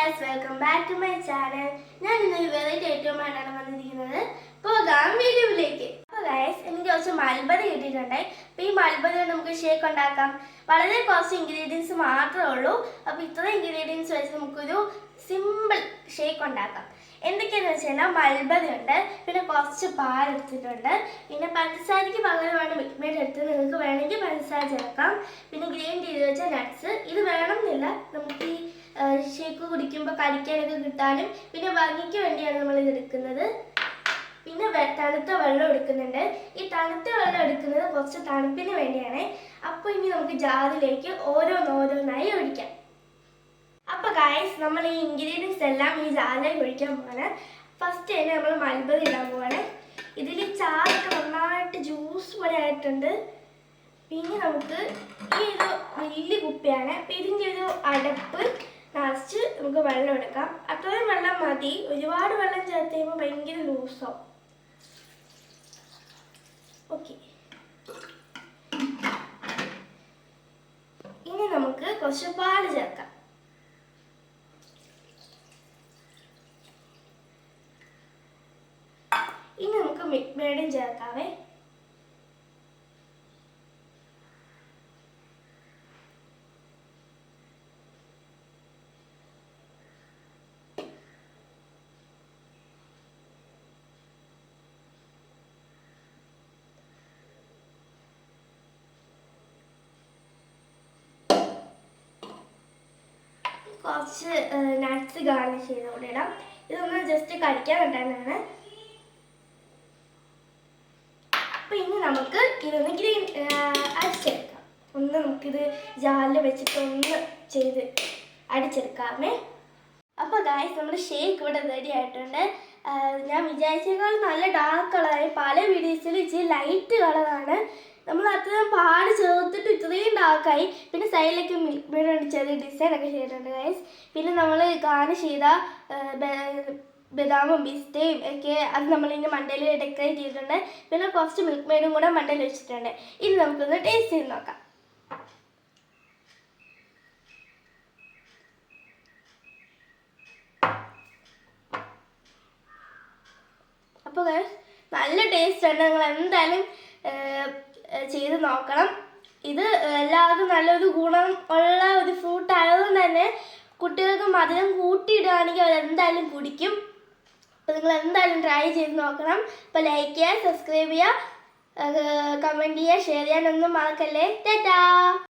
guys, welcome back to my channel. ഞാൻ ഇന്നൊരു variety ഐറ്റവുമായിട്ടാണ് വന്നിരിക്കുന്നത്. പോകാം വീഡിയോയിലേക്ക്. അപ്പോൾ guys, എനിക്ക് കുറച്ച് മൽബറി കിട്ടിയിട്ടുണ്ട്. അപ്പോൾ ഈ മൽബറി കൊണ്ട് നമുക്ക് ഷേക്ക് ഉണ്ടാക്കാം. വളരെ കുറച്ച് ഇൻഗ്രീഡിയൻസ് മാത്രമേ ഉള്ളൂ. അപ്പോൾ ഇത്രയും ഇൻഗ്രീഡിയൻസ് വെച്ച് നമുക്കൊരു സിമ്പിൾ ഷേക്ക് ഉണ്ടാക്കാം. എന്തൊക്കെയാണെന്ന് വെച്ച് കഴിഞ്ഞാൽ മൽബറി ഉണ്ട്, പിന്നെ കുറച്ച് പാൽ എടുത്തിട്ടുണ്ട്, പിന്നെ പഞ്ചസാരയ്ക്ക് പകരമാണ് മിൽക്ക് മെയ്ഡ് എടുത്ത് നിങ്ങൾക്ക് വേണമെങ്കിൽ പഞ്ചസാര ചേർക്കാം, പിന്നെ ഗ്രൈൻഡ് ചെയ്ത് വെച്ച നട്ട്സ്. ഇത് വേണമെന്നില്ല, നമുക്ക് ഈ ഷേക്ക് കുടിക്കുമ്പോൾ കഴിക്കാനൊക്കെ കിട്ടാനും പിന്നെ ഭംഗിക്ക് വേണ്ടിയാണ് നമ്മൾ ഇത് എടുക്കുന്നത്. പിന്നെ തണുത്ത വെള്ളം എടുക്കുന്നുണ്ട്. ഈ തണുത്ത വെള്ളം എടുക്കുന്നത് കുറച്ച് തണുപ്പിന് വേണ്ടിയാണ്. അപ്പോൾ ഇനി നമുക്ക് ജാറിലേക്ക് ഓരോന്നോരോന്നായി ഒഴിക്കാം. അപ്പോൾ ഗായ്സ്, നമ്മൾ ഈ ഇൻഗ്രീഡിയൻസ് എല്ലാം ഈ ജാറിലേക്ക് ഒഴിക്കാൻ പോവാണ്. ഫസ്റ്റ് തന്നെ നമ്മൾ മൽബറി ഇടാൻ പോവാണ്. ഇതിൽ ചാറൊക്കെ നന്നായിട്ട് ജ്യൂസ് പോലെ ആയിട്ടുണ്ട്. പിന്നെ നമുക്ക് ഈ ഒരു വലിയ കുപ്പിയാണ്. അപ്പോൾ ഇതിൻ്റെ ഒരു അടപ്പ് നിറച്ച് നമുക്ക് വെള്ളം എടുക്കാം. അത്രയും വെള്ളം മതി. ഒരുപാട് വെള്ളം ചേർത്ത് കഴിയുമ്പോൾ ഭയങ്കര ലൂസാവും. ഓക്കെ, ഇനി നമുക്ക് കുറച്ച് പാല് ചേർക്കാം. ഇനി നമുക്ക് മിൽക്ക് മെയ്ഡും ചേർക്കാവേ. കുറച്ച് നട്ട്സ് ഗാർണിഷ് ചെയ്തുകൊണ്ട് ഇടാം. ഇതൊന്ന് ജസ്റ്റ് കടിക്കാൻ കിട്ടാനാണ്. അപ്പോൾ ഇനി നമുക്ക് ഇതൊന്ന് അടിച്ചെടുക്കാം. ഒന്ന് നമുക്കിത് ജാറിൽ വെച്ചിട്ട് ഒന്ന് ചെയ്ത് അടിച്ചെടുക്കാമേ. അപ്പോൾ ഗായ്സ്, നമ്മുടെ ഷേക്ക് ഇവിടെ റെഡി ആയിട്ടുണ്ട്. ഞാൻ വിചാരിച്ചേക്കാൾ നല്ല ഡാർക്ക് കളറായി. പല വീഡിയോസിൽ ഇച്ചിരി ലൈറ്റ് കളറാണ്. നമ്മൾ അത്രയും പാല് ചേർത്തിട്ട് ഇത്രയും ഡാർക്കായി. പിന്നെ സൈഡിലേക്ക് മിൽക്ക് മെയ്ഡ് ചെറിയ ഡിസൈനൊക്കെ ചെയ്തിട്ടുണ്ട് ഗൈസ്. പിന്നെ നമ്മൾ ഗാർണിഷ് ചെയ്ത ബദാമും പിസ്തയും ഒക്കെ അത് നമ്മളിതിൻ്റെ മണ്ടയിൽ ഡെക്കറേറ്റ് ചെയ്തിട്ടുണ്ട്. പിന്നെ കുറച്ച് മിൽക്ക് മെയ്ഡും കൂടെ മണ്ടയിൽ വെച്ചിട്ടുണ്ട്. ഇനി നമുക്കൊന്ന് ടേസ്റ്റ് ചെയ്ത് നോക്കാം. അപ്പോൾ ഗൈസ്, നല്ല ടേസ്റ്റ് ഉണ്ട്. നിങ്ങൾ എന്തായാലും ചെയ്ത് നോക്കണം. ഇത് എല്ലാവർക്കും നല്ലൊരു ഗുണം ഉള്ള ഒരു ഫ്രൂട്ട് ആയതുകൊണ്ട് തന്നെ കുട്ടികൾക്ക് മധുരം കൂട്ടിയിടുകയാണെങ്കിൽ അവരെന്തായാലും കുടിക്കും. അപ്പോൾ നിങ്ങൾ എന്തായാലും ട്രൈ ചെയ്ത് നോക്കണം. അപ്പോൾ ലൈക്ക് ചെയ്യുക, സബ്സ്ക്രൈബ് ചെയ്യുക, കമൻറ്റ് ചെയ്യുക, ഷെയർ ചെയ്യാനൊന്നും മറക്കല്ലേ. ടാറ്റാ.